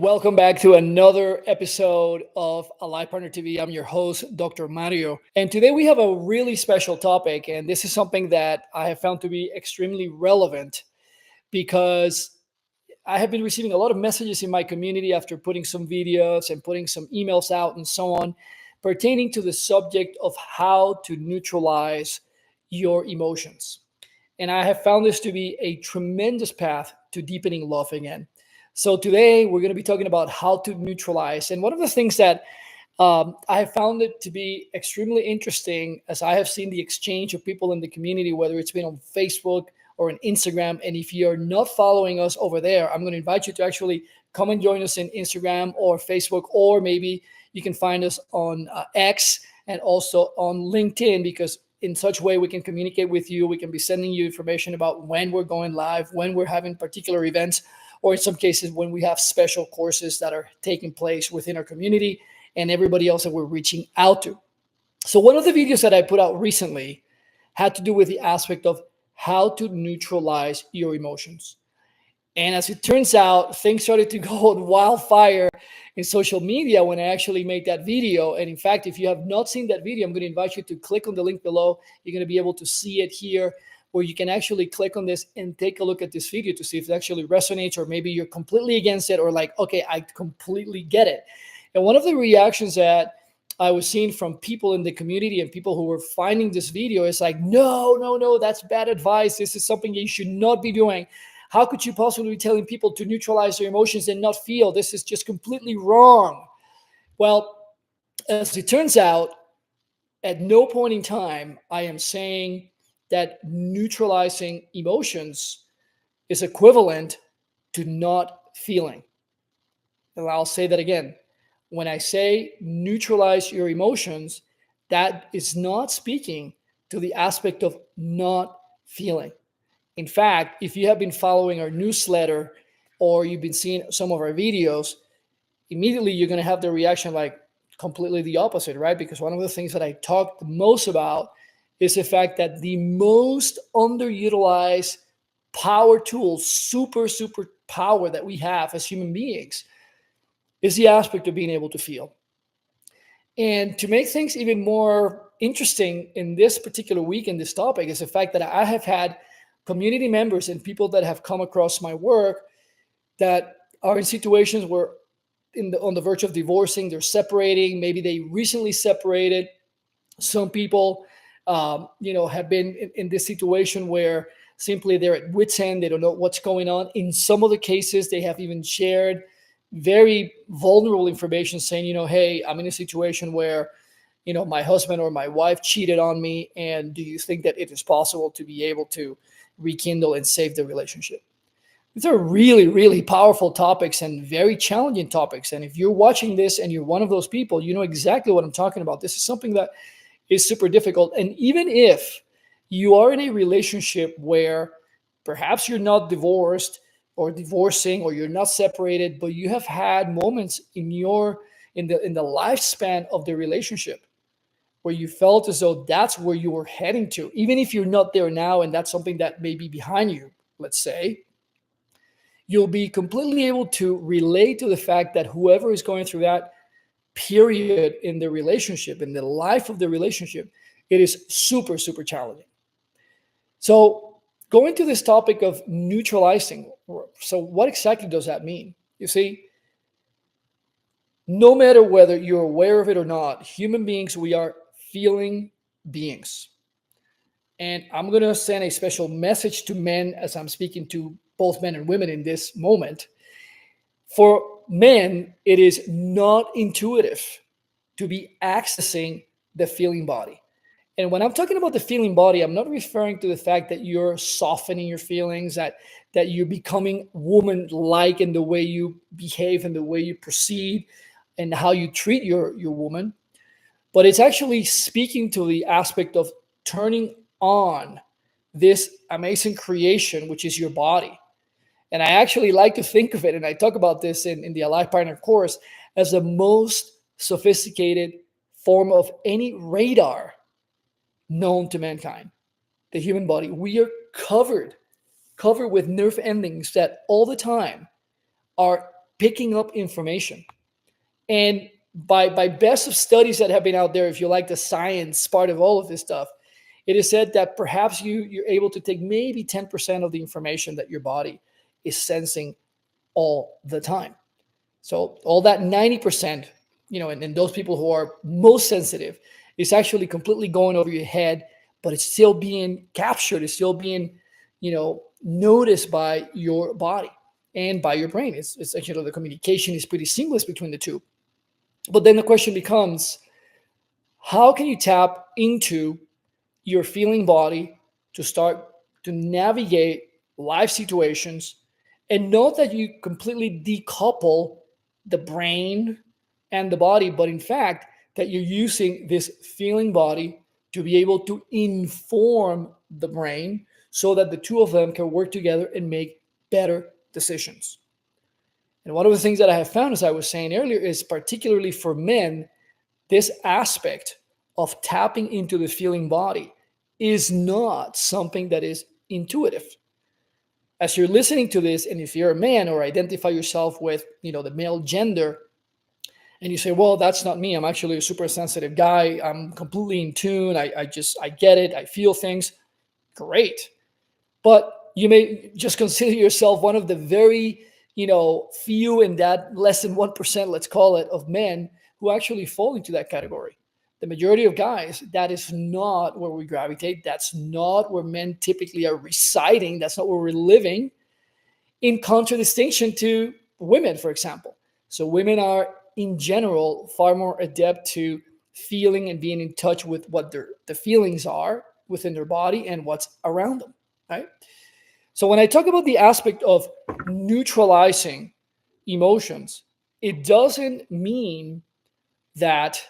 Welcome back to another episode of A Life Partner TV. I'm your host, Dr. Mario. And today we have a really special topic. And this is something that I have found to be extremely relevant because I have been receiving a lot of messages in my community after putting some videos and putting some emails out and so on, pertaining to the subject of how to neutralize your emotions. And I have found this to be a tremendous path to deepening love again. So today we're going to be talking about how to neutralize. And one of the things that I have found it to be extremely interesting as I have seen the exchange of people in the community, whether it's been on Facebook or on Instagram. And if you're not following us over there, I'm going to invite you to actually come and join us in Instagram or Facebook, or maybe you can find us on X and also on LinkedIn, because in such way we can communicate with you. We can be sending you information about when we're going live, when we're having particular events, or in some cases when we have special courses that are taking place within our community and everybody else that we're reaching out to. So one of the videos that I put out recently had to do with the aspect of how to neutralize your emotions. And as it turns out, things started to go on wildfire in social media when I actually made that video. And in fact, if you have not seen that video, I'm going to invite you to click on the link below. You're going to be able to see it here, where you can actually click on this and take a look at this video to see if it actually resonates, or maybe you're completely against it, or like, okay, I completely get it. And one of the reactions that I was seeing from people in the community and people who were finding this video is like, no, that's bad advice. This is something you should not be doing. How could you possibly be telling people to neutralize their emotions and not feel? This is just completely wrong. Well, as it turns out, at no point in time I am saying that neutralizing emotions is equivalent to not feeling. And I'll say that again. When I say neutralize your emotions, that is not speaking to the aspect of not feeling. In fact, if you have been following our newsletter or you've been seeing some of our videos, immediately you're going to have the reaction like completely the opposite, right? Because one of the things that I talk the most about is the fact that the most underutilized power tool, super power that we have as human beings, is the aspect of being able to feel. And to make things even more interesting in this particular week in this topic is the fact that I have had community members and people that have come across my work that are in situations where on the verge of divorcing, they're separating, maybe they recently separated. Some people have been in this situation where simply they're at wit's end. They don't know what's going on. In some of the cases, they have even shared very vulnerable information saying, hey, I'm in a situation where, my husband or my wife cheated on me. And do you think that it is possible to be able to rekindle and save the relationship? These are really powerful topics and very challenging topics. And if you're watching this and you're one of those people, you know exactly what I'm talking about. This is something that is super difficult. And even if you are in a relationship where perhaps you're not divorced or divorcing, or you're not separated, but you have had moments in the lifespan of the relationship where you felt as though that's where you were heading to, even if you're not there now and that's something that may be behind you, let's say, you'll be completely able to relate to the fact that whoever is going through that period in the relationship, in the life of the relationship, it is super challenging. So going to this topic of neutralizing, so what exactly does that mean? You see, no matter whether you're aware of it or not, human beings, we are feeling beings. And I'm going to send a special message to men as I'm speaking to both men and women in this moment. For men, it is not intuitive to be accessing the feeling body. And when I'm talking about the feeling body, I'm not referring to the fact that you're softening your feelings, that you're becoming woman-like in the way you behave and the way you proceed and how you treat your woman. But it's actually speaking to the aspect of turning on this amazing creation, which is your body. And I actually like to think of it, and I talk about this in the Life Partner course, as the most sophisticated form of any radar known to mankind, the human body. We are covered with nerve endings that all the time are picking up information. And by best of studies that have been out there, if you like the science part of all of this stuff, it is said that perhaps you're able to take maybe 10% of the information that your body is sensing all the time. So all that 90%, and those people who are most sensitive, is actually completely going over your head, but it's still being captured, it's still being, noticed by your body and by your brain. It's actually, the communication is pretty seamless between the two. But then the question becomes, how can you tap into your feeling body to start to navigate life situations, and not that you completely decouple the brain and the body, but in fact that you're using this feeling body to be able to inform the brain so that the two of them can work together and make better decisions. And one of the things that I have found, as I was saying earlier, is particularly for men, this aspect of tapping into the feeling body is not something that is intuitive. As you're listening to this, and if you're a man or identify yourself with, the male gender, and you say, well, that's not me, I'm actually a super sensitive guy, I'm completely in tune, I get it, I feel things, great. But you may just consider yourself one of the very, few, in that less than 1%, let's call it, of men who actually fall into that category. The majority of guys, that is not where we gravitate. That's not where men typically are residing. That's not where we're living, in contradistinction to women, for example. So women are, in general, far more adept to feeling and being in touch with what the feelings are within their body and what's around them, right? So when I talk about the aspect of neutralizing emotions, it doesn't mean that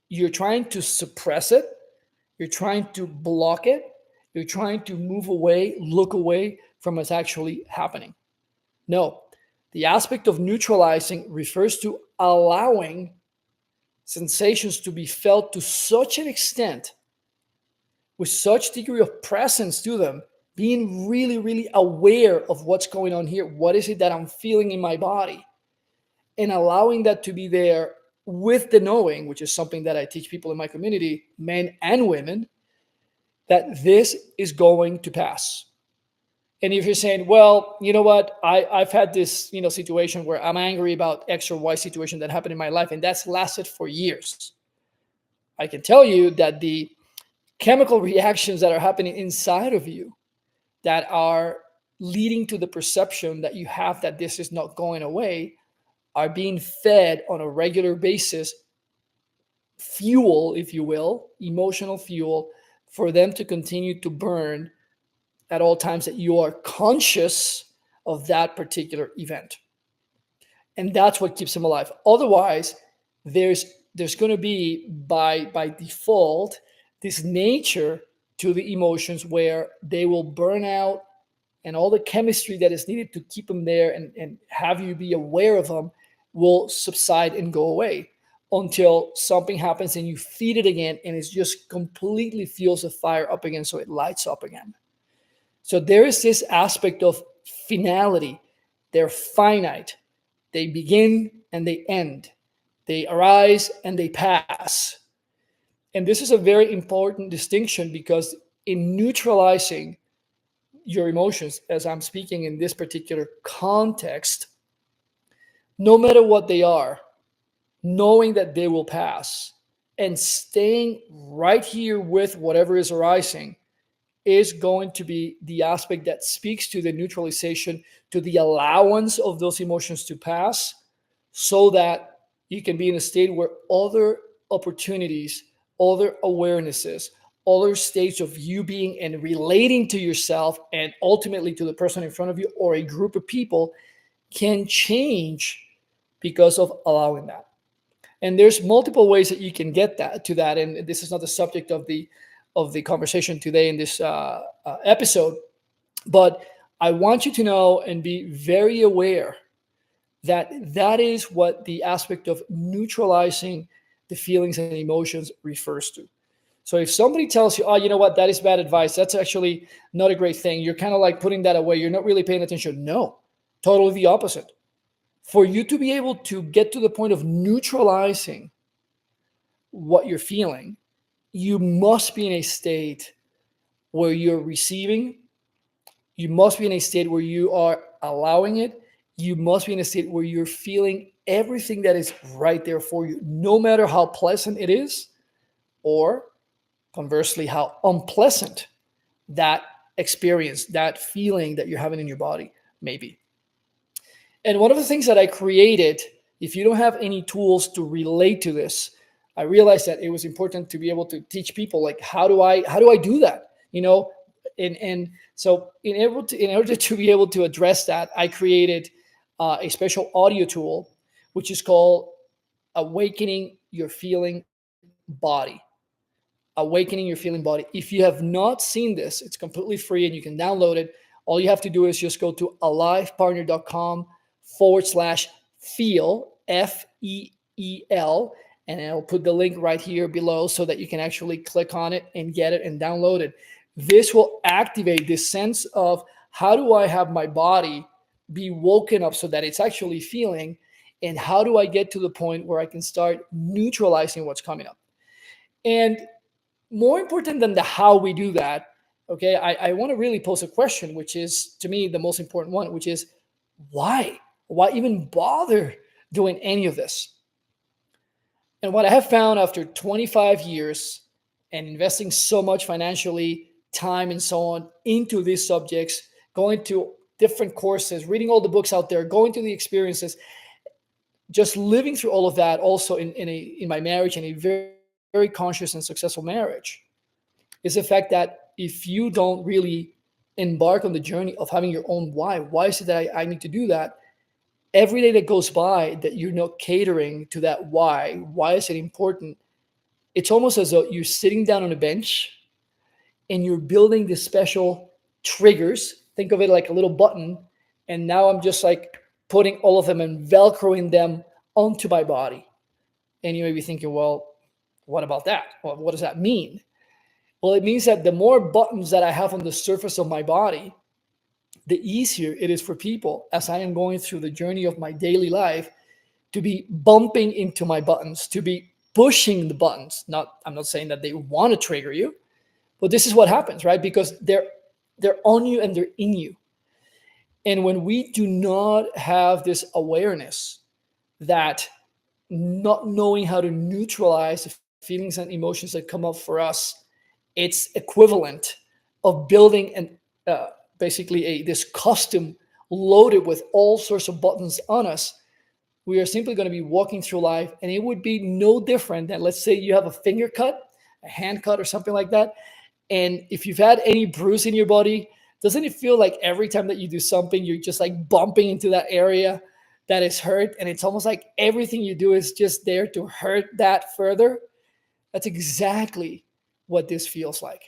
you're trying to suppress it, you're trying to block it, you're trying to move away, look away from what's actually happening. No, the aspect of neutralizing refers to allowing sensations to be felt to such an extent, with such degree of presence to them, being really, really aware of what's going on here. What is it that I'm feeling in my body? And allowing that to be there with the knowing, which is something that I teach people in my community, men and women, that this is going to pass. And if you're saying, well, you know what, I've had this, situation where I'm angry about X or Y situation that happened in my life, and that's lasted for years. I can tell you that the chemical reactions that are happening inside of you that are leading to the perception that you have that this is not going away are being fed on a regular basis, fuel, if you will, emotional fuel, for them to continue to burn at all times that you are conscious of that particular event. And that's what keeps them alive. Otherwise, there's going to be, by default, this nature to the emotions where they will burn out, and all the chemistry that is needed to keep them there and have you be aware of them will subside and go away until something happens and you feed it again, and it just completely fuels the fire up again, so it lights up again. So there is this aspect of finality. They're finite. They begin and they end. They arise and they pass. And this is a very important distinction, because in neutralizing your emotions, as I'm speaking in this particular context, no matter what they are, knowing that they will pass and staying right here with whatever is arising is going to be the aspect that speaks to the neutralization, to the allowance of those emotions to pass, so that you can be in a state where other opportunities, other awarenesses, other states of you being and relating to yourself and ultimately to the person in front of you or a group of people can change because of allowing that. And there's multiple ways that you can get that to that. And this is not the subject of the conversation today in this episode, but I want you to know and be very aware that that is what the aspect of neutralizing the feelings and emotions refers to. So if somebody tells you, oh, you know what, that is bad advice, that's actually not a great thing, you're kind of like putting that away, you're not really paying attention. No, totally the opposite. For you to be able to get to the point of neutralizing what you're feeling, you must be in a state where you're receiving. You must be in a state where you are allowing it. You must be in a state where you're feeling everything that is right there for you, no matter how pleasant it is, or conversely, how unpleasant that experience, that feeling that you're having in your body may be. And one of the things that I created, if you don't have any tools to relate to this, I realized that it was important to be able to teach people, like, how do I do that? And so in order to be able to address that, I created a special audio tool, which is called Awakening Your Feeling Body. Awakening Your Feeling Body. If you have not seen this, it's completely free and you can download it. All you have to do is just go to alivepartner.com/feel, FEEL, and I'll put the link right here below so that you can actually click on it and get it and download it. This will activate this sense of, how do I have my body be woken up so that it's actually feeling, and how do I get to the point where I can start neutralizing what's coming up? And more important than the how we do that, okay, I want to really pose a question, which is, to me, the most important one, which is, why? Why even bother doing any of this? And what I have found after 25 years and investing so much financially, time, and so on into these subjects, going to different courses, reading all the books out there, going to the experiences, just living through all of that, also in my marriage, and a very, very conscious and successful marriage, is the fact that if you don't really embark on the journey of having your own why is it that I need to do that? Every day that goes by that you're not catering to that why is it important? It's almost as though you're sitting down on a bench and you're building these special triggers. Think of it like a little button. And now I'm just like putting all of them and Velcroing them onto my body. And you may be thinking, well, what about that? Well, what does that mean? Well, it means that the more buttons that I have on the surface of my body, the easier it is for people, as I am going through the journey of my daily life, to be bumping into my buttons, to be pushing the buttons. I'm not saying that they want to trigger you, but this is what happens, right? Because they're on you and they're in you. And when we do not have this awareness that not knowing how to neutralize the feelings and emotions that come up for us, it's equivalent of building basically this custom loaded with all sorts of buttons on us. We are simply going to be walking through life, and it would be no different than, let's say you have a finger cut, a hand cut, or something like that. And if you've had any bruise in your body, doesn't it feel like every time that you do something, you're just like bumping into that area that is hurt? And it's almost like everything you do is just there to hurt that further. That's exactly what this feels like.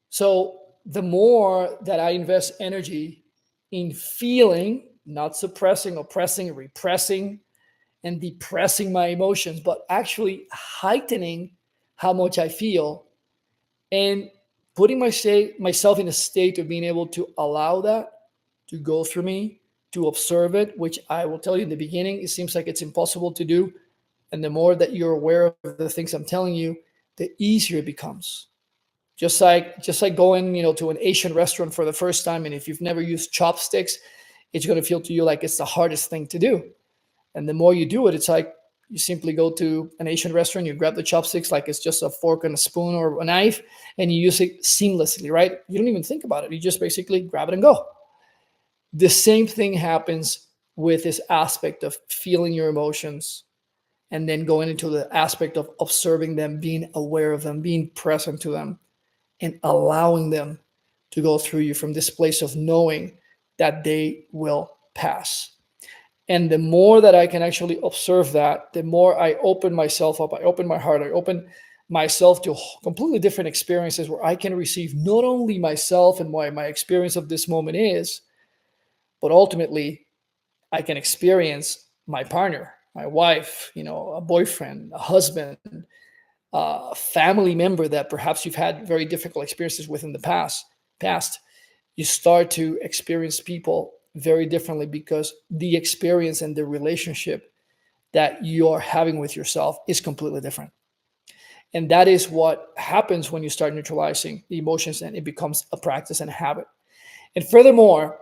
So the more that I invest energy in feeling, not suppressing, oppressing, repressing, and depressing my emotions, but actually heightening how much I feel and putting myself in a state of being able to allow that to go through me, to observe it, which I will tell you in the beginning, it seems like it's impossible to do. And the more that you're aware of the things I'm telling you, the easier it becomes. Just like going, to an Asian restaurant for the first time, and if you've never used chopsticks, it's going to feel to you like it's the hardest thing to do. And the more you do it, it's like you simply go to an Asian restaurant, you grab the chopsticks like it's just a fork and a spoon or a knife, and you use it seamlessly, right? You don't even think about it. You just basically grab it and go. The same thing happens with this aspect of feeling your emotions, and then going into the aspect of observing them, being aware of them, being present to them, and allowing them to go through you from this place of knowing that they will pass. And the more that I can actually observe that, the more I open myself up, I open my heart, I open myself to completely different experiences where I can receive not only myself and what my experience of this moment is, but ultimately I can experience my partner, my wife, a boyfriend, a husband, a family member that perhaps you've had very difficult experiences with in the past. You start to experience people very differently because the experience and the relationship that you are having with yourself is completely different. And that is what happens when you start neutralizing the emotions and it becomes a practice and a habit. And furthermore,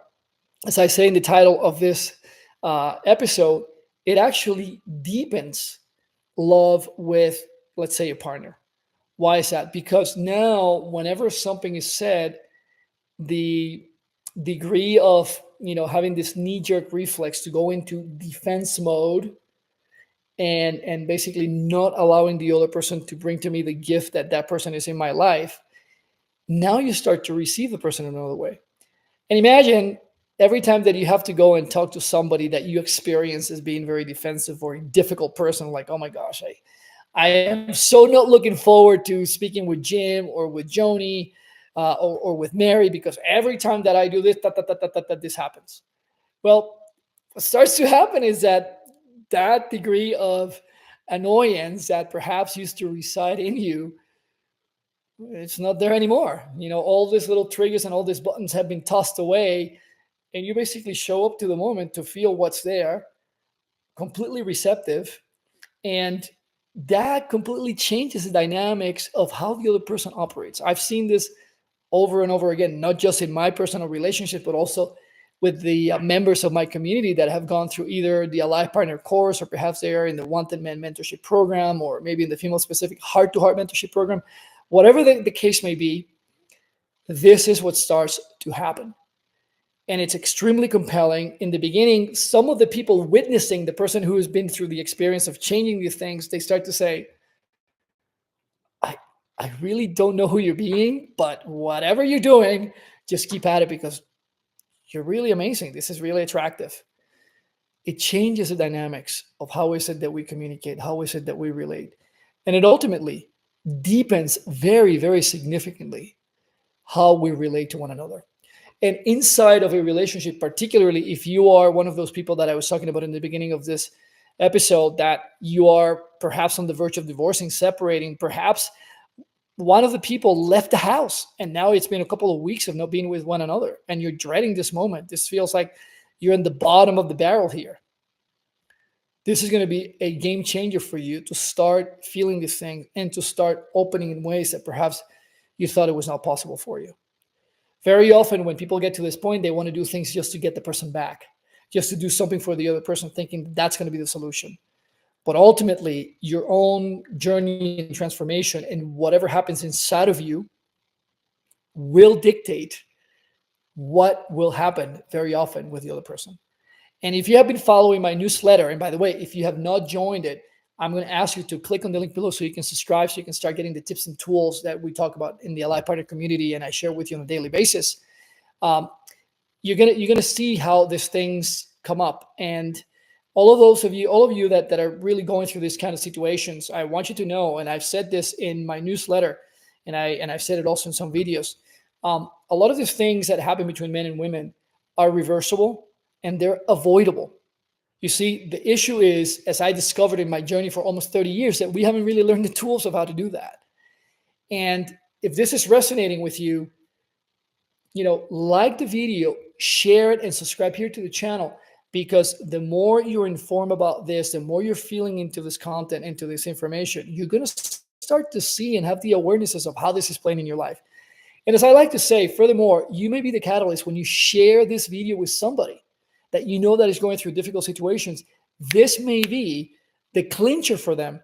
as I say in the title of this episode, it actually deepens love with, let's say, a partner. Why is that? Because now, whenever something is said, the degree of having this knee-jerk reflex to go into defense mode and basically not allowing the other person to bring to me the gift that that person is in my life, now you start to receive the person in another way. And imagine every time that you have to go and talk to somebody that you experience as being very defensive or a difficult person, like, oh my gosh, I am so not looking forward to speaking with Jim or with Joni or with Mary, because every time that I do this, this happens. Well, what starts to happen is that degree of annoyance that perhaps used to reside in you, it's not there anymore. All these little triggers and all these buttons have been tossed away, and you basically show up to the moment to feel what's there, completely receptive, and that completely changes the dynamics of how the other person operates. I've seen this over and over again, not just in my personal relationship, but also with the members of my community that have gone through either the Alive Partner course, or perhaps they are in the Wanted Man mentorship program, or maybe in the female specific heart to heart mentorship program. Whatever the case may be, this is what starts to happen. And it's extremely compelling. In the beginning, some of the people witnessing the person who has been through the experience of changing these things, they start to say, I really don't know who you're being, but whatever you're doing, just keep at it, because you're really amazing. This is really attractive. It changes the dynamics of how is it that we communicate, how is it that we relate. And it ultimately deepens very, very significantly how we relate to one another. And inside of a relationship, particularly if you are one of those people that I was talking about in the beginning of this episode, that you are perhaps on the verge of divorcing, separating, perhaps one of the people left the house and now it's been a couple of weeks of not being with one another and you're dreading this moment. This feels like you're in the bottom of the barrel here. This is going to be a game changer for you to start feeling this thing and to start opening in ways that perhaps you thought it was not possible for you. Very often when people get to this point, they want to do things just to get the person back, just to do something for the other person, thinking that's going to be the solution. But ultimately, your own journey and transformation and whatever happens inside of you will dictate what will happen very often with the other person. And if you have been following my newsletter, and by the way, if you have not joined it, I'm going to ask you to click on the link below so you can subscribe, so you can start getting the tips and tools that we talk about in the Alive Partner community and I share with you on a daily basis. You're gonna see how these things come up. And all of you that are really going through these kind of situations, I want you to know, and I've said this in my newsletter, and I've said it also in some videos. A lot of these things that happen between men and women are reversible and they're avoidable. You see, the issue is, as I discovered in my journey for almost 30 years, that we haven't really learned the tools of how to do that. And if this is resonating with you, like the video, share it, and subscribe here to the channel, because the more you're informed about this, the more you're feeling into this content, into this information, you're going to start to see and have the awarenesses of how this is playing in your life. And as I like to say, furthermore, you may be the catalyst when you share this video with somebody that you know that is going through difficult situations. This may be the clincher for them.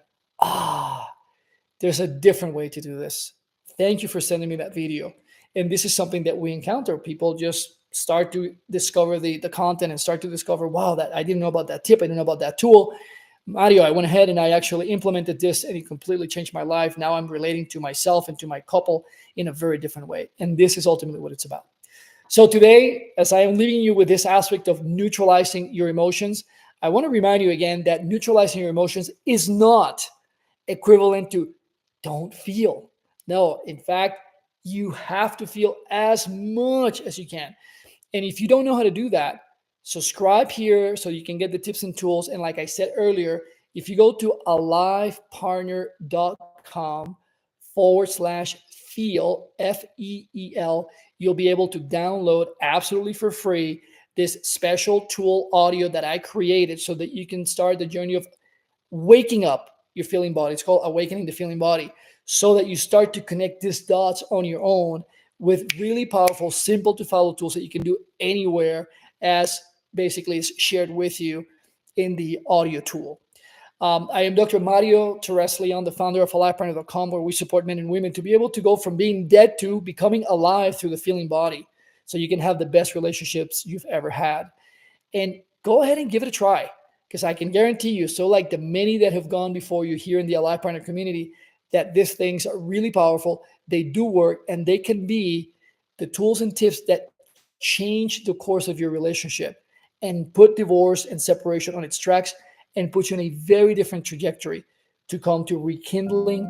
There's a different way to do this. Thank you for sending me that video. And this is something that we encounter. People just start to discover the content and start to discover, wow, that I didn't know about that tip. I didn't know about that tool. Mario, I went ahead and I actually implemented this and it completely changed my life. Now I'm relating to myself and to my couple in a very different way. And this is ultimately what it's about. So today, as I am leaving you with this aspect of neutralizing your emotions, I want to remind you again that neutralizing your emotions is not equivalent to don't feel. No, in fact, you have to feel as much as you can. And if you don't know how to do that, subscribe here so you can get the tips and tools. And like I said earlier, if you go to alivepartner.com/feel, FEEL, you'll be able to download absolutely for free this special tool audio that I created so that you can start the journey of waking up your feeling body. It's called Awakening the Feeling Body, so that you start to connect these dots on your own with really powerful, simple to follow tools that you can do anywhere, as basically is shared with you in the audio tool. I am Dr. Mario Torres Leon, the founder of AlivePartner.com, where we support men and women to be able to go from being dead to becoming alive through the feeling body, so you can have the best relationships you've ever had. And go ahead and give it a try, because I can guarantee you, so like the many that have gone before you here in the Alive Partner community, that these things are really powerful. They do work, and they can be the tools and tips that change the course of your relationship and put divorce and separation on its tracks and put you in a very different trajectory to come to rekindling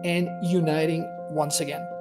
and uniting once again.